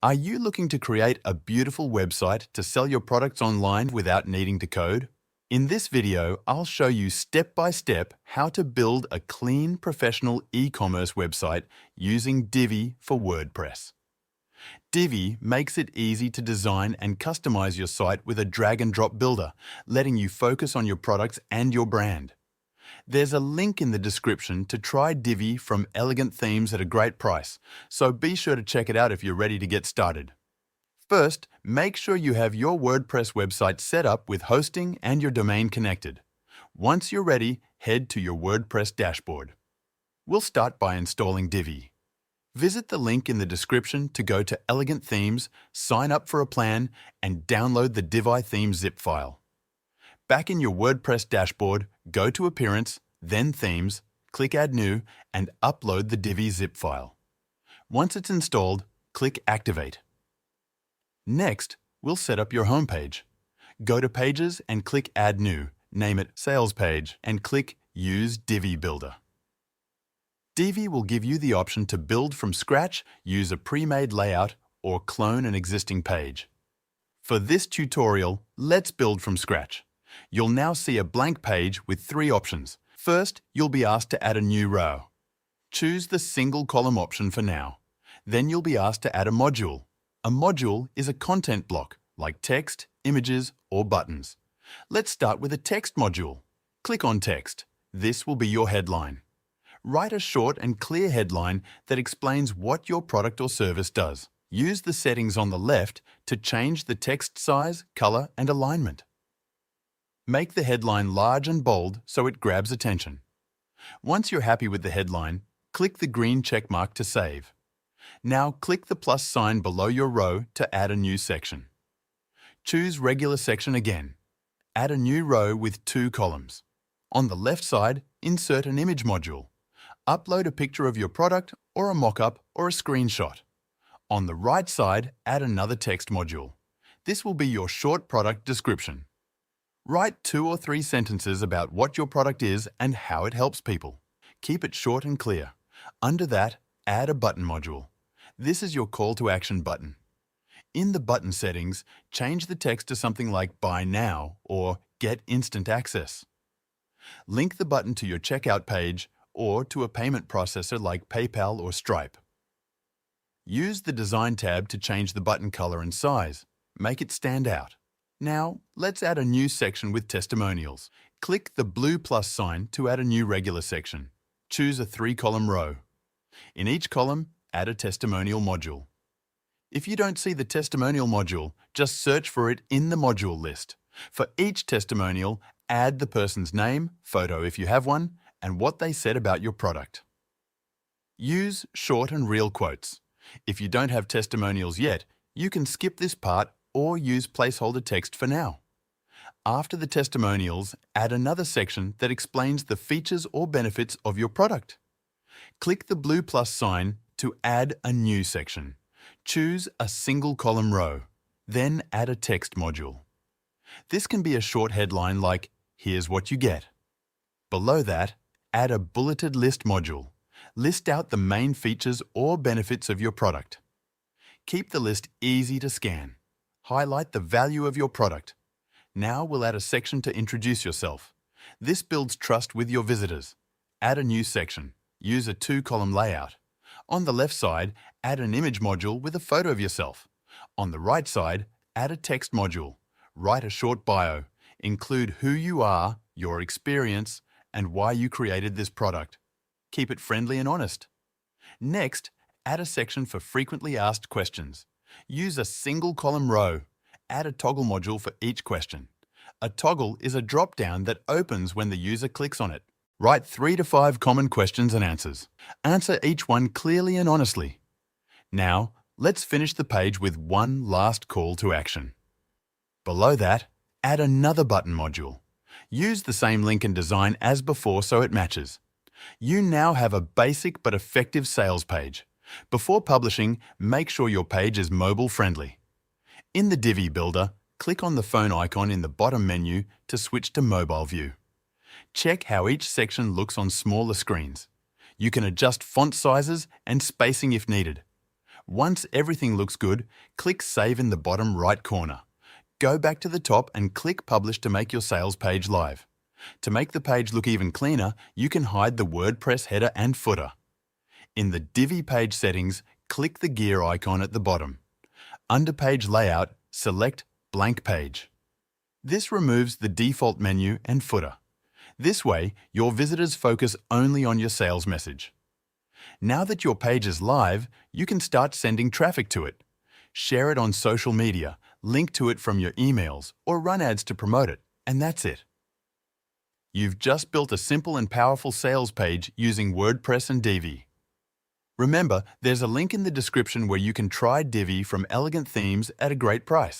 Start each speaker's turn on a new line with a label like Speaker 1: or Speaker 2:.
Speaker 1: Are you looking to create a beautiful website to sell your products online without needing to code? In this video, I'll show you step by step how to build a clean, professional e-commerce website using Divi for WordPress. Divi makes it easy to design and customize your site with a drag and drop builder, letting you focus on your products and your brand. There's a link in the description to try Divi from Elegant Themes at a great price, so be sure to check it out if you're ready to get started. First, make sure you have your WordPress website set up with hosting and your domain connected. Once you're ready, head to your WordPress dashboard. We'll start by installing Divi. Visit the link in the description to go to Elegant Themes, sign up for a plan, and download the Divi theme zip file. Back in your WordPress dashboard, go to Appearance, then Themes, click Add New, and upload the Divi zip file. Once it's installed, click Activate. Next, we'll set up your homepage. Go to Pages and click Add New, name it Sales Page, and click Use Divi Builder. Divi will give you the option to build from scratch, use a pre-made layout, or clone an existing page. For this tutorial, let's build from scratch. You'll now see a blank page with three options. First, you'll be asked to add a new row. Choose the single column option for now. Then you'll be asked to add a module. A module is a content block, like text, images, or buttons. Let's start with a text module. Click on Text. This will be your headline. Write a short and clear headline that explains what your product or service does. Use the settings on the left to change the text size, color, and alignment. Make the headline large and bold so it grabs attention. Once you're happy with the headline, click the green check mark to save. Now click the plus sign below your row to add a new section. Choose Regular Section again. Add a new row with 2 columns. On the left side, insert an image module. Upload a picture of your product or a mock-up or a screenshot. On the right side, add another text module. This will be your short product description. Write 2 or 3 sentences about what your product is and how it helps people. Keep it short and clear. Under that, add a button module. This is your call to action button. In the button settings, change the text to something like Buy Now or Get Instant Access. Link the button to your checkout page or to a payment processor like PayPal or Stripe. Use the Design tab to change the button color and size. Make it stand out. Now, let's add a new section with testimonials. Click the blue plus sign to add a new regular section. Choose a 3-column row. In each column, add a testimonial module. If you don't see the testimonial module, just search for it in the module list. For each testimonial, add the person's name, photo if you have one, and what they said about your product. Use short and real quotes. If you don't have testimonials yet, you can skip this part or use placeholder text for now. After the testimonials, add another section that explains the features or benefits of your product. Click the blue plus sign to add a new section. Choose a single column row, then add a text module. This can be a short headline like, "Here's what you get." Below that, add a bulleted list module. List out the main features or benefits of your product. Keep the list easy to scan. Highlight the value of your product. Now we'll add a section to introduce yourself. This builds trust with your visitors. Add a new section. Use a 2-column layout. On the left side, add an image module with a photo of yourself. On the right side, add a text module. Write a short bio. Include who you are, your experience, and why you created this product. Keep it friendly and honest. Next, add a section for frequently asked questions. Use a single column row. Add a toggle module for each question. A toggle is a drop-down that opens when the user clicks on it. Write 3 to 5 common questions and answers. Answer each one clearly and honestly. Now, let's finish the page with one last call to action. Below that, add another button module. Use the same link and design as before so it matches. You now have a basic but effective sales page. Before publishing, make sure your page is mobile-friendly. In the Divi Builder, click on the phone icon in the bottom menu to switch to mobile view. Check how each section looks on smaller screens. You can adjust font sizes and spacing if needed. Once everything looks good, click Save in the bottom right corner. Go back to the top and click Publish to make your sales page live. To make the page look even cleaner, you can hide the WordPress header and footer. In the Divi page settings, click the gear icon at the bottom. Under Page Layout, select Blank Page. This removes the default menu and footer. This way, your visitors focus only on your sales message. Now that your page is live, you can start sending traffic to it. Share it on social media, link to it from your emails, or run ads to promote it, and that's it. You've just built a simple and powerful sales page using WordPress and Divi. Remember, there's a link in the description where you can try Divi from Elegant Themes at a great price.